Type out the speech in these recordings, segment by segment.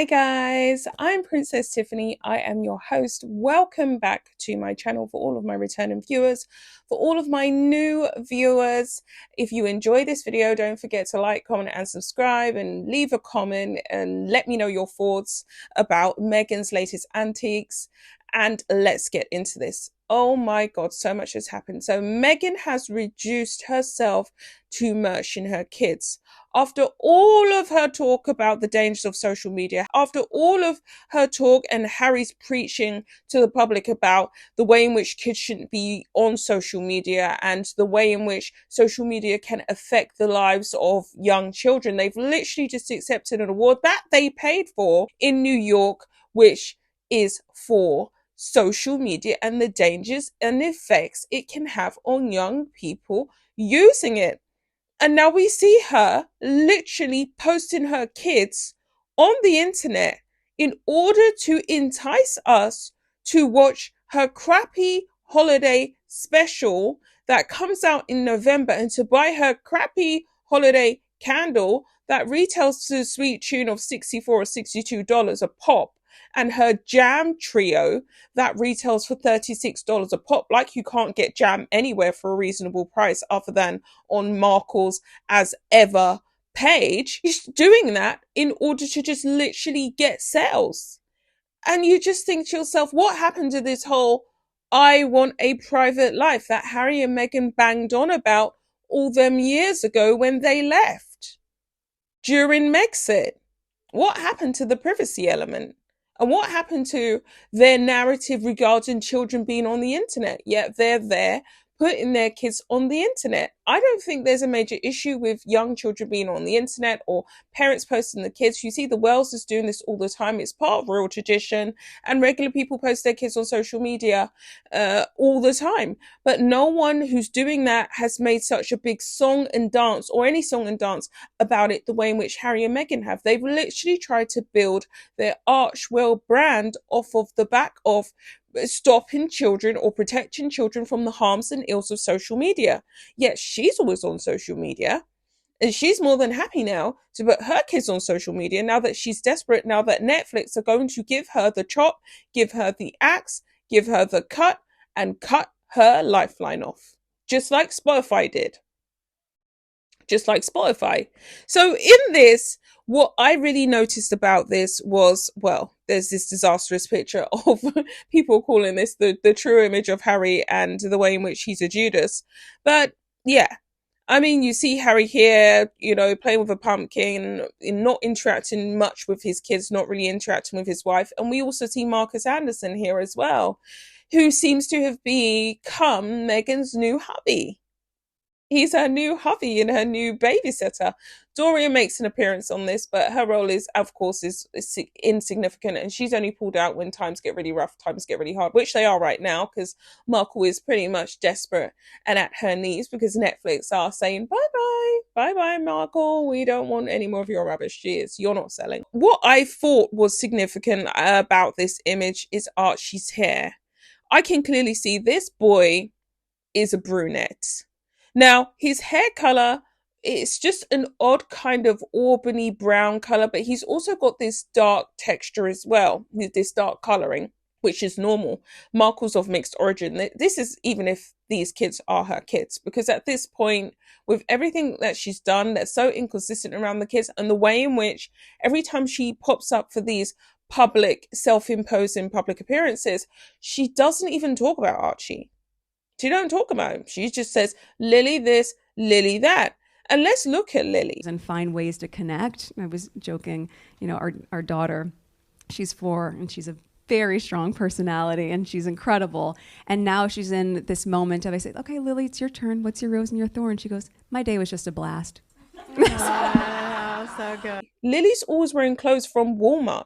Hi guys, I'm Princess Tiffany. I am your host. Welcome back to my channel for all of my returning viewers, for all of my new viewers. If you enjoy this video, don't forget to like, comment and subscribe and leave a comment and let me know your thoughts about Meghan's latest antics. And let's get into this. Oh my God, so much has happened. So Meghan has reduced herself to merching her kids. After all of her talk about the dangers of social media, after all of her talk and Harry's preaching to the public about the way in which kids shouldn't be on social media and the way in which social media can affect the lives of young children, they've literally just accepted an award that they paid for in New York, which is for social media and the dangers and effects it can have on young people using it. And now we see her literally posting her kids on the internet in order to entice us to watch her crappy holiday special that comes out in November and to buy her crappy holiday candle that retails to the sweet tune of $64 or $62 a pop, and her jam trio that retails for $36 a pop. Like you can't get jam anywhere for a reasonable price other than on Markle's as ever page. She's doing that in order to just literally get sales. And you just think to yourself, what happened to this whole I want a private life that Harry and Meghan banged on about all them years ago when they left during Megxit? What happened to the privacy element? And what happened to their narrative regarding children being on the internet? Yet they're there putting their kids on the internet. I don't think there's a major issue with young children being on the internet or parents posting the kids. You see the Wells is doing this all the time. It's part of real tradition, and regular people post their kids on social media all the time. But no one who's doing that has made such a big song and dance, or any song and dance about it, the way in which Harry and Meghan have. They've literally tried to build their Archewell brand off of the back of stopping children or protecting children from the harms and ills of social media. Yet she's always on social media, and she's more than happy now to put her kids on social media now that she's desperate, now that Netflix are going to give her the chop, give her the axe, give her the cut, and cut her lifeline off, just like Spotify did. Just like Spotify. So in this, what I really noticed about this was, well, there's this disastrous picture of people calling this the true image of Harry and the way in which he's a Judas. But yeah, I mean, you see Harry here, you know, playing with a pumpkin, not interacting much with his kids, not really interacting with his wife. And we also see Marcus Anderson here as well, who seems to have become Meghan's new hubby. He's her new hubby and her new babysitter. Doria makes an appearance on this, but her role is, of course, is insignificant, and she's only pulled out when times get really rough, times get really hard, which they are right now, because Markle is pretty much desperate and at her knees because Netflix are saying, bye-bye, bye-bye, Markle. We don't want any more of your rubbish. Cheers. You're not selling. What I thought was significant about this image is Archie's hair. I can clearly see this boy is a brunette. Now, his hair color, it's just an odd kind of auburney brown color, but he's also got this dark texture as well, this dark coloring, which is normal. Markle's of mixed origin. This is even if these kids are her kids, because at this point, with everything that she's done that's so inconsistent around the kids, and the way in which every time she pops up for these public, self-imposing public appearances, she doesn't even talk about Archie. She don't talk about him. She just says, Lily this, Lily that. And let's look at Lily. And find ways to connect. I was joking, you know, our daughter, she's 4 and she's a very strong personality and she's incredible. And now she's in this moment of, I say, okay, Lily, it's your turn. What's your rose and your thorn? She goes, my day was just a blast. Oh, so good. Lily's always wearing clothes from Walmart.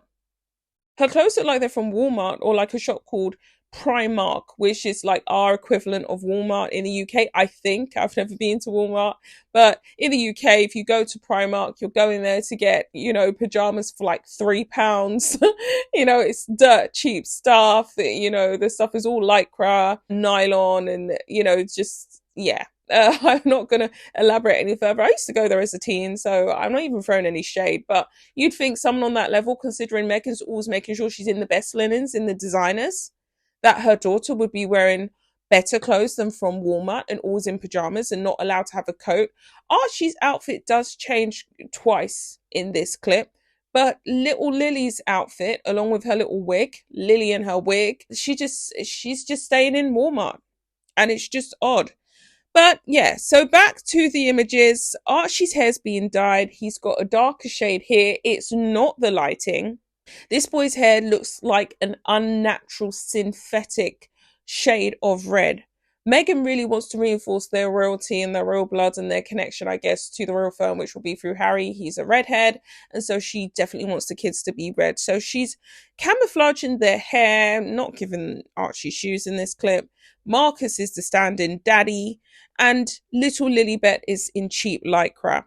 Her clothes look like they're from Walmart, or like a shop called Primark, which is like our equivalent of Walmart in the UK. I think I've never been to Walmart, but in the UK, if you go to Primark, you're going there to get, you know, pajamas for like £3. You know, it's dirt cheap stuff. You know, the stuff is all lycra, nylon, and you know, just yeah. I'm not going to elaborate any further. I used to go there as a teen, so I'm not even throwing any shade. But you'd think someone on that level, considering Meghan's always making sure she's in the best linens, in the designers, that her daughter would be wearing better clothes than from Walmart and always in pajamas and not allowed to have a coat. Archie's outfit does change twice in this clip. But little Lily's outfit, along with her little wig, Lily and her wig, she's just staying in Walmart. And it's just odd. But yeah, so back to the images. Archie's hair's being dyed. He's got a darker shade here. It's not the lighting. This boy's hair looks like an unnatural synthetic shade of red. Meghan really wants to reinforce their royalty and their royal blood and their connection, I guess, to the royal firm, which will be through Harry. He's a redhead, and so she definitely wants the kids to be red. So she's camouflaging their hair, not giving Archie shoes in this clip. Marcus is the stand-in daddy, and little Lilibet is in cheap lycra.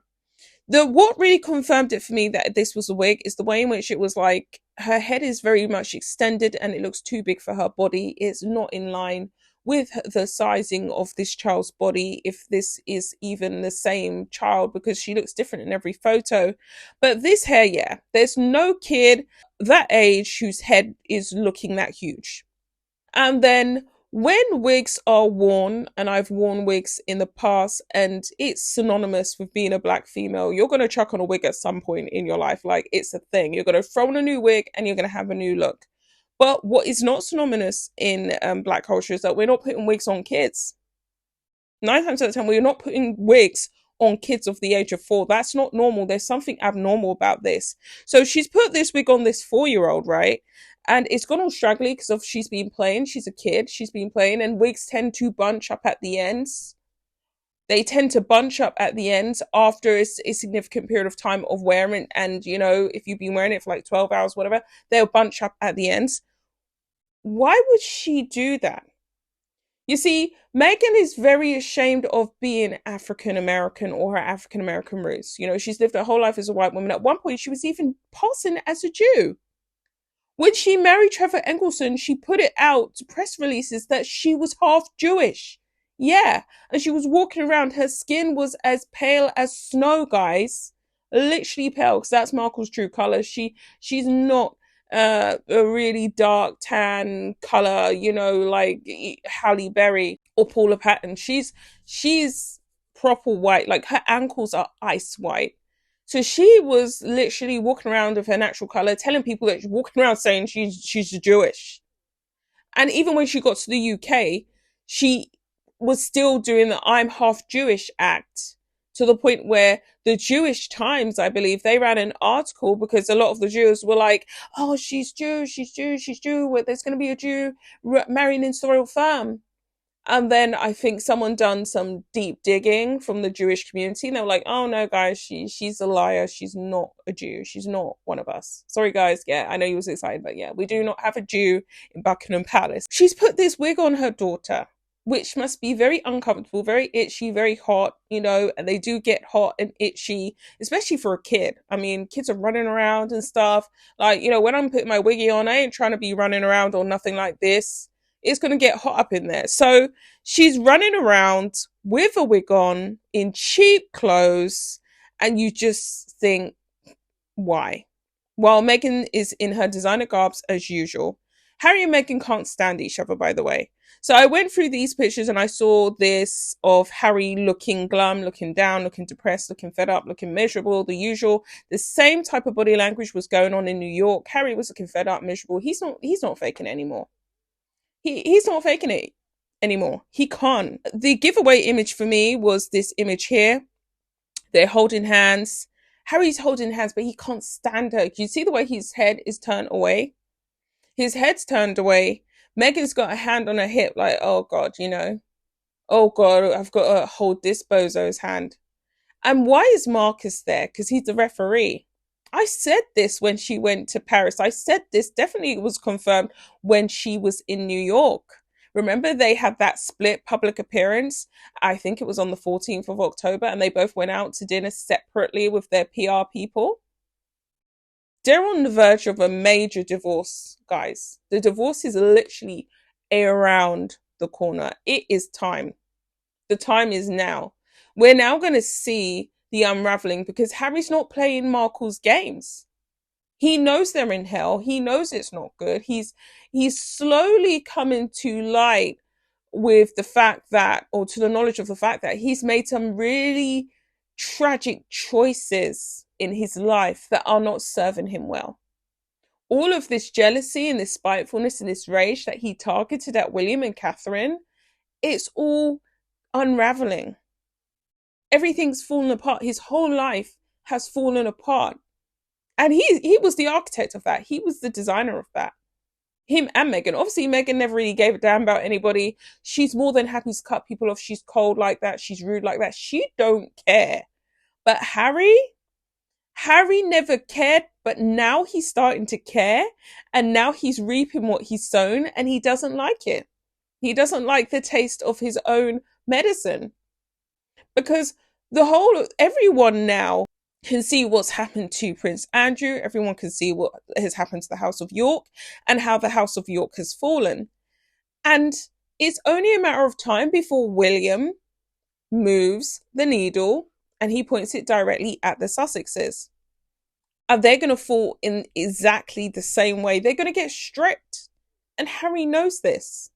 What really confirmed it for me that this was a wig is the way in which it was like her head is very much extended and it looks too big for her body. It's not in line with the sizing of this child's body, if this is even the same child, because she looks different in every photo. But this hair, yeah, there's no kid that age whose head is looking that huge. And then when wigs are worn, and I've worn wigs in the past, and it's synonymous with being a black female, you're going to chuck on a wig at some point in your life. Like, it's a thing. You're going to throw on a new wig and you're going to have a new look. But what is not synonymous in black culture is that we're not putting wigs on kids. 9 times out of 10, we're not putting wigs on kids of the age of 4. That's not normal. There's something abnormal about this. So she's put this wig on this 4-year-old, right? And it's gone all straggly because of she's been playing. She's a kid. She's been playing. And wigs tend to bunch up at the ends. They tend to bunch up at the ends after a significant period of time of wearing. And, you know, if you've been wearing it for like 12 hours, whatever, they'll bunch up at the ends. Why would she do that? You see, Meghan is very ashamed of being African American or her African American roots. You know, she's lived her whole life as a white woman. At one point, she was even passing as a Jew. When she married Trevor Engelson, she put it out to press releases that she was half Jewish. Yeah, and she was walking around. Her skin was as pale as snow, guys. Literally pale, because that's Markle's true color. She's not a really dark tan color, you know, like Halle Berry or Paula Patton. She's proper white. Like, her ankles are ice white. So she was literally walking around with her natural color, telling people that she's walking around saying she's Jewish. And even when she got to the UK, she was still doing the I'm half Jewish act, to the point where the Jewish Times, I believe, they ran an article because a lot of the Jews were like, oh, she's Jewish, she's Jewish, she's Jew. There's going to be a Jew marrying into the royal firm. And then I think someone done some deep digging from the Jewish community. And they were like, oh no, guys, she's a liar. She's not a Jew. She's not one of us. Sorry, guys. Yeah, I know you was excited, but yeah, we do not have a Jew in Buckingham Palace. She's put this wig on her daughter, which must be very uncomfortable, very itchy, very hot, you know, and they do get hot and itchy, especially for a kid. I mean, kids are running around and stuff. Like, you know, when I'm putting my wiggy on, I ain't trying to be running around or nothing like this. It's going to get hot up in there. So she's running around with a wig on in cheap clothes, and you just think, why? While Meghan is in her designer garbs as usual. Harry and Meghan can't stand each other, by the way. So I went through these pictures and I saw this of Harry looking glum, looking down, looking depressed, looking fed up, looking miserable, the usual. The same type of body language was going on in New York. Harry was looking fed up, miserable. He's not faking it anymore. He's not faking it anymore. He can't. The giveaway image for me was this image here. They're holding hands. Harry's holding hands, but he can't stand her. You see the way his head is turned away? His head's turned away. Meghan's got a hand on her hip like, oh God, you know. Oh God, I've got to hold this bozo's hand. And why is Marcus there? Because he's the referee. I said this when she went to Paris. I said this definitely was confirmed when she was in New York. Remember, they had that split public appearance. I think it was on the 14th of October, and they both went out to dinner separately with their PR people. They're on the verge of a major divorce, guys. The divorce is literally around the corner. It is time. The time is now. We're now going to see the unraveling because Harry's not playing Markle's games. He knows they're in hell. He knows it's not good. He's slowly coming to light with the fact that, or to the knowledge of the fact that he's made some really tragic choices in his life that are not serving him well. All of this jealousy and this spitefulness and this rage that he targeted at William and Catherine, it's all unraveling. Everything's fallen apart. His whole life has fallen apart. And he was the architect of that. He was the designer of that. Him and Meghan. Obviously, Meghan never really gave a damn about anybody. She's more than happy to cut people off. She's cold like that. She's rude like that. She don't care. But Harry never cared, but now he's starting to care. And now he's reaping what he's sown, and he doesn't like it. He doesn't like the taste of his own medicine. Because everyone now can see what's happened to Prince Andrew. Everyone can see what has happened to the House of York and how the House of York has fallen. And it's only a matter of time before William moves the needle and he points it directly at the Sussexes. Are they going to fall in exactly the same way? They're going to get stripped. And Harry knows this.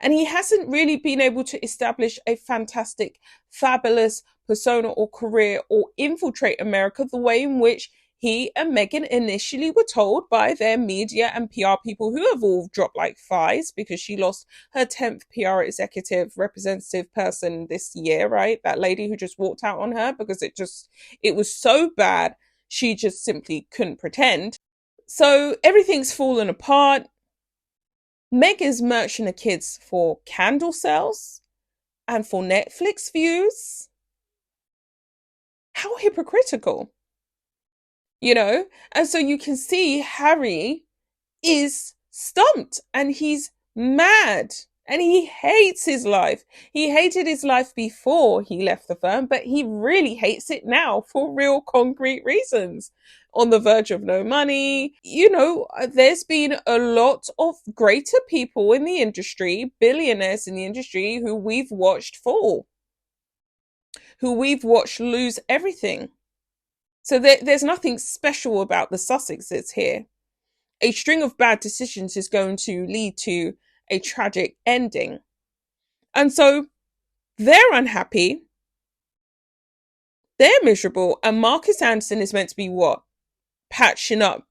And he hasn't really been able to establish a fantastic, fabulous persona or career or infiltrate America the way in which he and Meghan initially were told by their media and PR people, who have all dropped like flies because she lost her 10th PR executive representative person this year, right? That lady who just walked out on her because it was so bad, she just simply couldn't pretend. So everything's fallen apart. Meg is merching the kids for candle sales and for Netflix views. How hypocritical, you know? And so you can see Harry is stumped and he's mad and he hates his life. He hated his life before he left the firm, but he really hates it now for real concrete reasons. On the verge of no money. You know, there's been a lot of greater people in the industry, billionaires in the industry, who we've watched fall, who we've watched lose everything. So there's nothing special about the Sussexes here. A string of bad decisions is going to lead to a tragic ending. And so they're unhappy. They're miserable. And Marcus Anderson is meant to be what? Patching up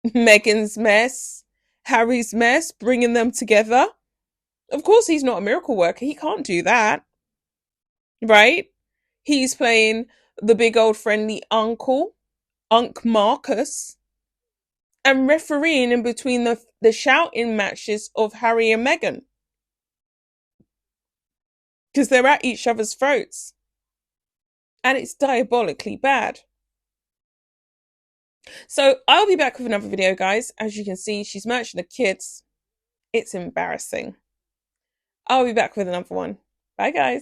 Meghan's mess, Harry's mess, bringing them together. Of course, he's not a miracle worker. He can't do that. Right? He's playing the big old friendly uncle, Unc Marcus, and refereeing in between the shouting matches of Harry and Meghan. Because they're at each other's throats. And it's diabolically bad. So I'll be back with another video, guys. As you can see, she's merching the kids. It's embarrassing. I'll be back with another one. Bye, guys.